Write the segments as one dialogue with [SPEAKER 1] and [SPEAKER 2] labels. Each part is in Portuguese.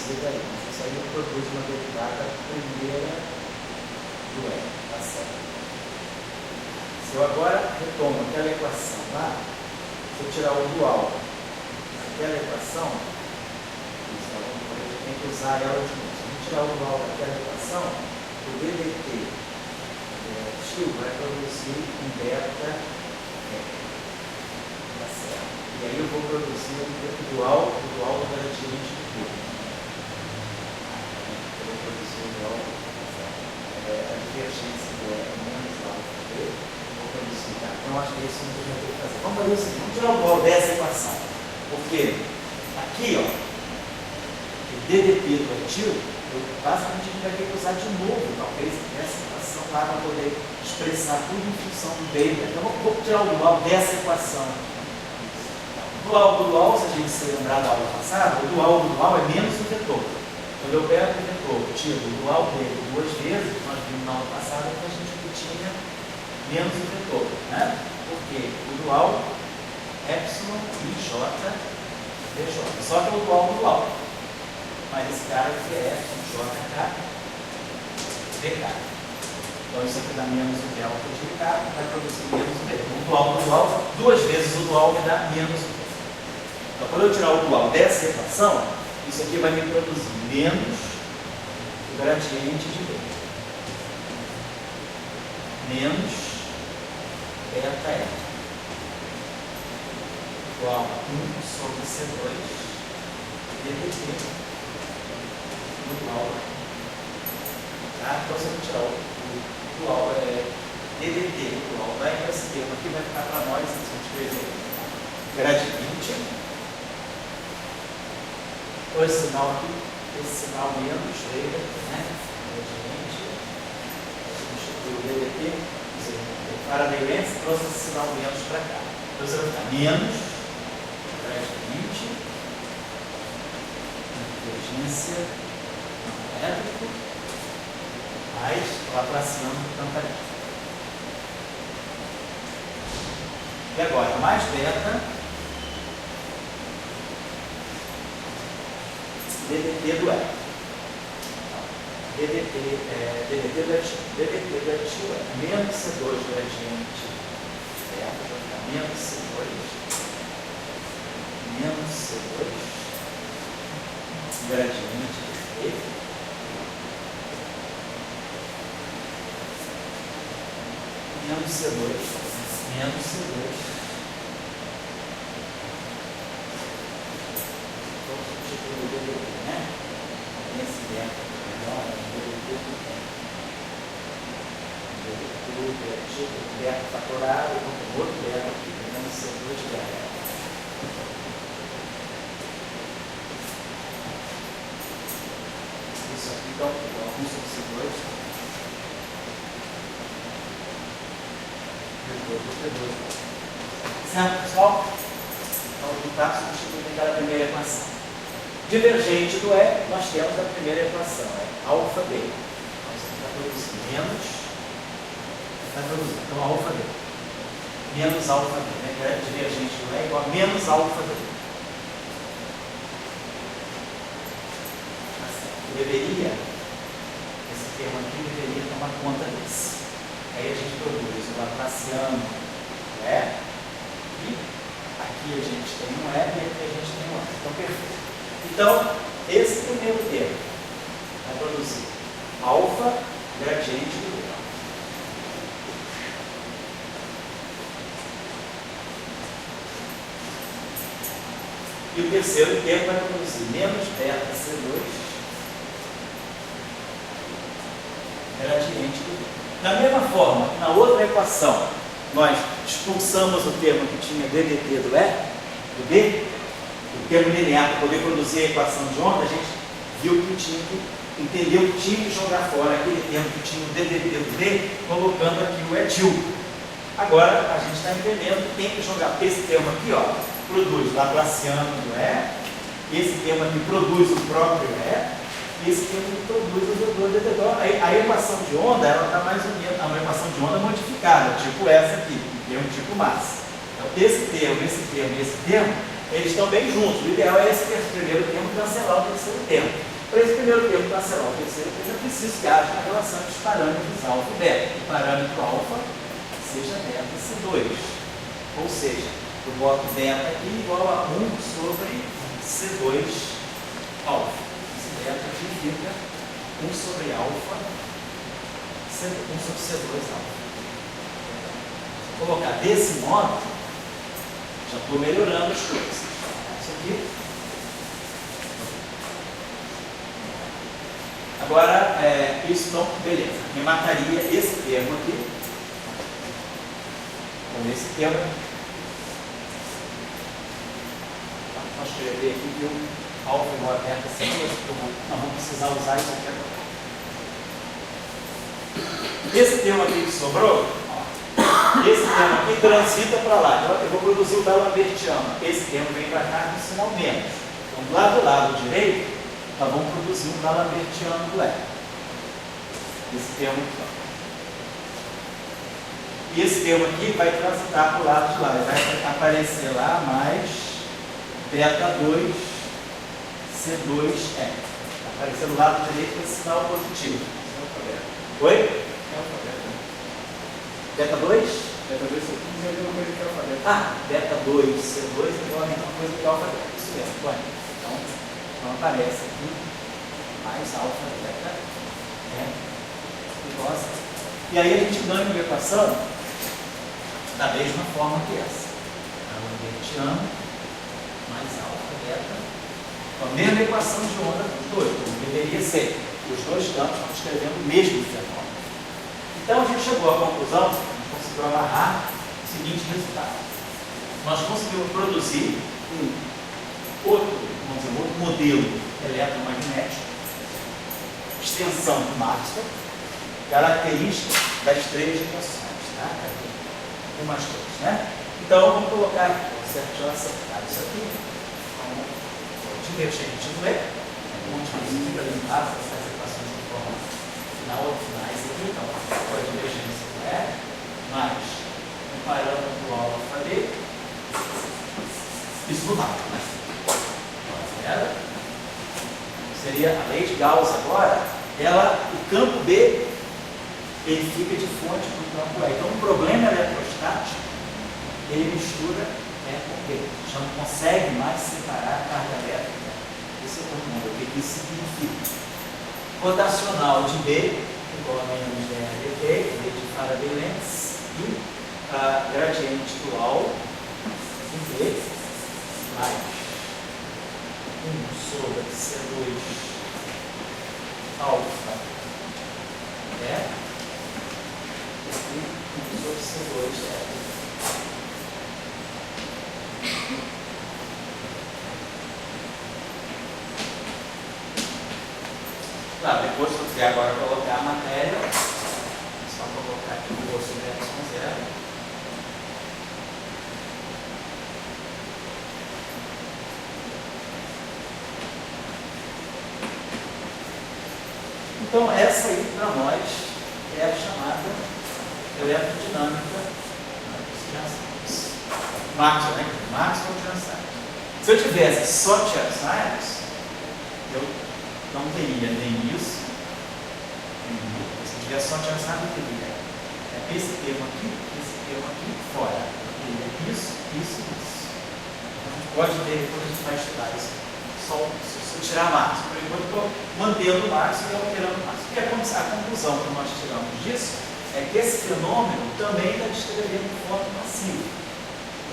[SPEAKER 1] reproduzida aí. Isso aí eu produzo uma derivada primeira do E, tá certo? Se eu agora retomo aquela equação lá, se eu tirar o dual daquela equação, eu tenho que usar ela de novo. Se eu tirar o dual daquela equação, o DDT vai produzir um beta tá certo? E aí eu vou produzir o dual do gradiente de tudo. Eu vou produzir o dual, a divergência do E menos alfa B, vou produzir, tá? Então acho que é isso que eu já tenho que fazer. Vamos fazer o seguinte, vamos tirar o dual dessa equação, porque aqui, ó, o DDP do etil, basicamente a gente vai ter que usar de novo, talvez, essa equação lá para poder expressar tudo em função do beta. Então, vou tirar o dual dessa equação. O dual do dual, se a gente se lembrar da aula passada, o dual do dual é menos o vetor. Quando eu pego o vetor, tiro o dual dele duas vezes, nós vimos na aula passada que a gente obtinha menos o vetor, né? Porque o dual epsilon i j dj. Só que é o dual do dual. Mas esse cara aqui é JK dk. Então isso aqui dá menos o delta de k, vai produzir menos o delta. O dual do dual, duas vezes o dual me dá menos o delta. Então quando eu tirar o dual dessa equação, isso aqui vai me produzir menos o gradiente de B. Menos beta E. Igual a 1 sobre C2 ddt. Dual. Tá? Então, se eu tirar o dual DDT, o dual vai para esse termo aqui, vai ficar para nós, se eu escrever gradiente. Então, esse sinal aqui, esse sinal menos, veja, né? Gradiente, substitui o DDT, para a aderência, trouxe esse sinal menos para cá. Então, você vai ficar menos gradiente, divergência elétrico, mais laplaciano campanil. E agora, mais beta, DDT do E. DDT do etil é menos C2 gradiente beta, vai ficar menos C2, gradiente de B. Menos C2, menos C2. Vou substituir o DDT, né? Esse beta, perdão, é o DDT do beta. Beta fatorado, com outro beta aqui, menos C2 beta. Isso aqui, então, igual a 1 sobre C2. Certo, pessoal? Então, o que está substituindo aquela primeira equação. Divergente do E, nós temos a primeira equação, é alfa B. Então, você vai produzir menos, vai produzir, então, alfa B. Menos alfa B, né? Divergente do E é igual a menos alfa B. Deveria, esse termo aqui deveria tomar conta desse. Aí a gente produz o laplaciano do E, e aqui a gente tem um E, e aqui a gente tem um E. Então, perfeito. Então, esse primeiro termo vai produzir alfa gradiente do B. E o terceiro termo vai produzir menos beta C2 gradiente do B. Da mesma forma, na outra equação, nós expulsamos o termo que tinha DDT do E, do B, o termo linear para poder produzir a equação de onda, a gente viu que tinha que, entendeu que tinha que jogar fora aquele termo que tinha o DDT do B, colocando aqui o etil. Agora, a gente está entendendo que tem que jogar, porque esse termo aqui, ó, produz laplaciano do E, esse termo aqui produz o próprio E, esse termo produz o vetor detector. A equação de onda, ela está mais ou menos, é uma equação de onda modificada, tipo essa aqui, que é um tipo massa. Então, esse termo e esse termo, eles estão bem juntos. O ideal é esse primeiro termo cancelar o terceiro termo. Para esse primeiro termo cancelar o terceiro termo, é preciso que haja uma relação entre os parâmetros alfa e beta. O parâmetro alfa seja beta C2. Ou seja, eu boto beta aqui igual a 1 sobre C2 alfa. Esse beta aqui fica 1 sobre alfa, 1 sobre C2 alfa. Se eu colocar desse modo, já estou melhorando as coisas. Isso aqui. Agora, isso então, beleza. Me mataria esse termo aqui. Com esse termo. Vou escrever aqui que o alfa igual a beta C2. Nós vamos precisar usar isso aqui agora. Esse termo aqui que sobrou, esse termo aqui transita para lá. Eu vou produzir o D'Alembertiano. Esse termo vem para cá com sinal menos. Então, do lado direito, nós vamos produzir um D'Alembertiano do E. Esse termo aqui. E esse termo aqui vai transitar para o lado de lá. Ele vai aparecer lá mais beta 2, C2E. Vai aparecer do lado direito com esse sinal positivo. Oi? Beta 2?
[SPEAKER 2] Beta 2 C15 é a mesma coisa que alfabeto.
[SPEAKER 1] Ah, beta 2, C2 é igual a mesma coisa que alfabeto. Isso mesmo. Então aparece aqui mais alfa, beta, igual a zero. E aí a gente ganha uma equação da mesma forma que essa. D'Alembertiano mais alfa, beta. Então, a mesma equação de onda dos dois, como deveria ser. Os dois campos estão escrevendo o mesmo fenômeno. Então a gente chegou à conclusão, a gente conseguiu amarrar o seguinte resultado. Nós conseguimos produzir outro modelo eletromagnético, extensão do Maxwell, característica das três equações, tá? Tem mais coisas, né? Então vamos colocar aqui, certo? Deixa eu acertar isso aqui. Vamos divergente do E, onde fica limpado essas equações de forma finais aqui, então a divergência do E, mais um parâmetro alfa D, isso no lado, né? Seria a lei de Gauss agora, o campo B, ele fica de fonte para o campo E. Então, o problema eletrostático, ele mistura E com B. Já não consegue mais separar a carga elétrica. Esse é o mundo. O que isso significa? Rotacional de B igual a menos dT, D de Faraday-Lenz, e a gradiente dual em B mais 1 sobre C2 alfa e 1 sobre C2 Claro, depois se eu quiser agora colocar a matéria, é só colocar aqui o osso de Y0. Então, essa aí para nós é a chamada eletrodinâmica de Chern-Simons. Maxwell, né? Maxwell Chern-Simons. Se eu tivesse só Chern-Simons, eu não teria nem isso. Se eu tivesse só Chern-Simons, eu teria esse termo aqui fora. Eu teria isso. A gente pode ver, depois a gente vai estudar isso. Só se eu tirar Maxwell, por enquanto estou mantendo o Maxwell e alterando o Maxwell. Porque a conclusão que nós tiramos disso é que esse fenômeno também está descrevendo de forma passiva,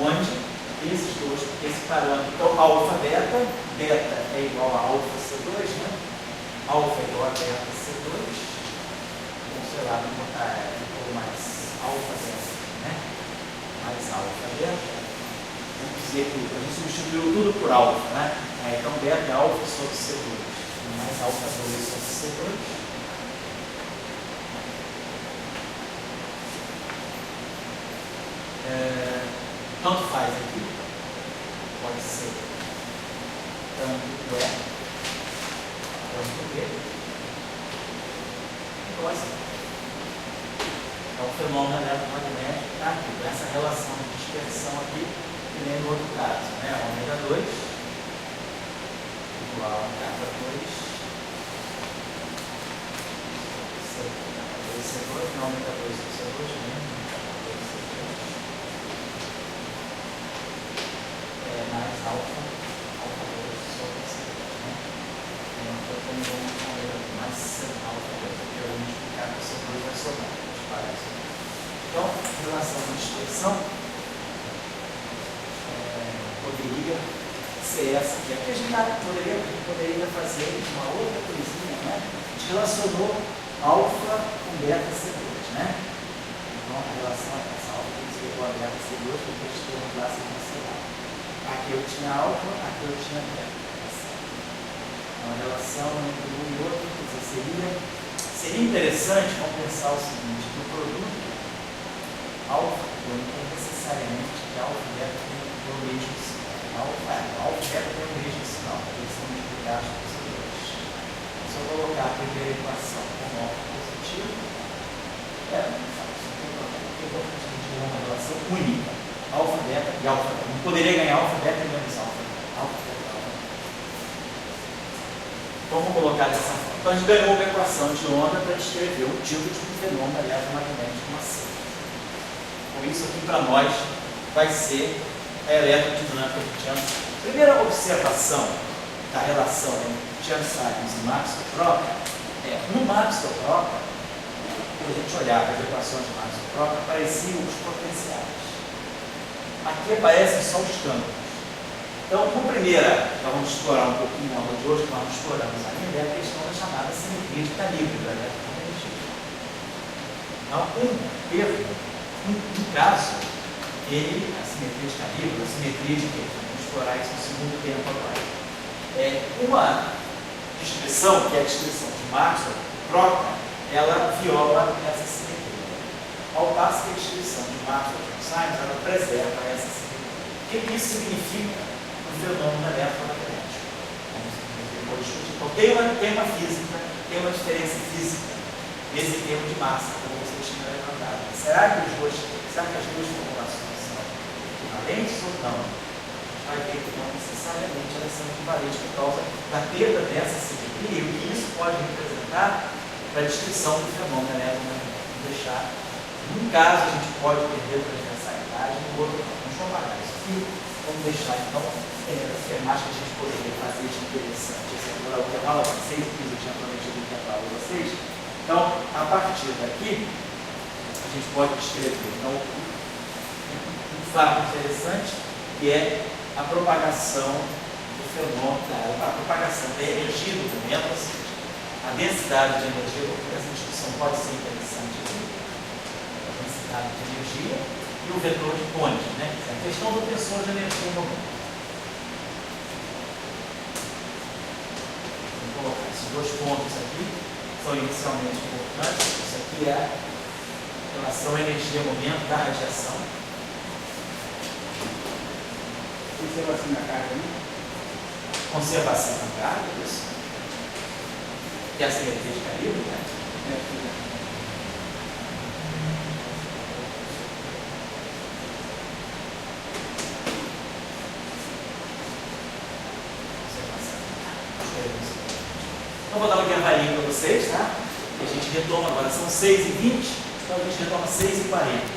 [SPEAKER 1] onde esses dois, esse parâmetro, então alfa beta é igual a alfa C2, né? Alfa é igual a beta C2, vamos, sei lá, vamos botar mais alfa beta, né? Mais alfa beta. Vamos dizer que a gente substituiu tudo por alfa, né? Então beta é alfa sobre C2, mais alfa 2 sobre C2. Tanto faz aqui, pode ser tanto E, tanto B, igual assim. Então o fenômeno eletromagnético está aqui, com essa relação de dispersão aqui, que nem no outro caso, né? Ômega 2 igual a K2 C2, não aumenta 2 sobre C2, menos mais alfa 2 sobre C2, né? Então, como vamos fazer aqui, mais alfa 2, porque eu vou multiplicar com C2 vai sobrar, vamos parar isso aqui. Então, em relação à expressão, poderia ser essa aqui. Aqui a gente poderia fazer uma outra coisinha, né? A gente relacionou alfa com beta C2, né? Então, a relação é essa, alfa tem que ser igual a beta C2, porque os termos lá se cancelaram. Aqui eu tinha alfa, aqui eu tinha beta. Então, a relação entre um e outro, quer dizer, seria interessante, vamos pensar o seguinte, no produto alfa, não tem necessariamente que alfa e beta tem o mesmo sinal. Alfa e beta tem o mesmo sinal, eles são multiplicados por C2. Se eu colocar a primeira equação como alfa positivo, não faz, não tem problema, porque eu vou ter uma relação única, alfa, beta e alfa beta. Não poderia ganhar alfa, beta e menos alfa, beta, alfa. Então vamos colocar dessa forma. Então a gente ganhou uma equação de onda para descrever o tipo de um fenômeno eletromagnético massivo. Então isso aqui para nós vai ser a eletrodinâmica de Chern-Simons. Primeira observação da relação entre Chern-Simons e Maxwell-Crocker no Maxwell-Crocker, quando a gente olhar para as equações de Maxwell-Crocker, apareciam os potenciais. Aqui aparecem só os campos. Então, uma primeira, nós vamos explorar um pouquinho na aula de hoje, que nós exploramos ainda, é a questão da chamada simetria de calibre da eletromagnetismo. Então, no caso, a simetria de calibre, a simetria de quê? Vamos explorar isso no segundo tempo agora. Uma descrição, que é a descrição de Maxwell-Crocker, ela viola essa simetria. Ao passo que a descrição de Maxwell-Simons, ela preserva essa simetria. O que isso significa no fenômeno eletromagnético? Vamos discutir. Então, tem uma física, tem uma diferença física nesse termo de massa, como vocês tinham levantado. Será que as duas formulações são equivalentes ou não? Vai ver que não necessariamente elas são equivalentes por causa da perda dessa simetria e o que isso pode representar para a descrição do fenômeno eletromagnético. Deixar, num caso a gente pode perder a transversalidade, no outro não. Vamos comparar isso aqui. Vamos deixar então mais que a gente poderia fazer de interessante. Esse é o que eu falo para vocês, que eu tinha prometido que ia falar para vocês. Então, a partir daqui, a gente pode descrever então, um fato interessante, que é a propagação do fenômeno, a propagação da energia do momento, ou seja, a densidade de energia, porque essa discussão pode ser interessante aqui, a densidade de energia e o vetor de Ponte, né? A questão do tensor de energia no momento. Vou colocar esses dois pontos aqui, são inicialmente importantes. Isso aqui é a relação energia-momento da radiação.
[SPEAKER 2] Conservação da carga, né?
[SPEAKER 1] Conservação da carga, isso. Que é a simetria de calibre, né? Então vou dar uma intervalinho para vocês, tá? E a gente retoma agora, são 6h20, então a gente retoma 6h40.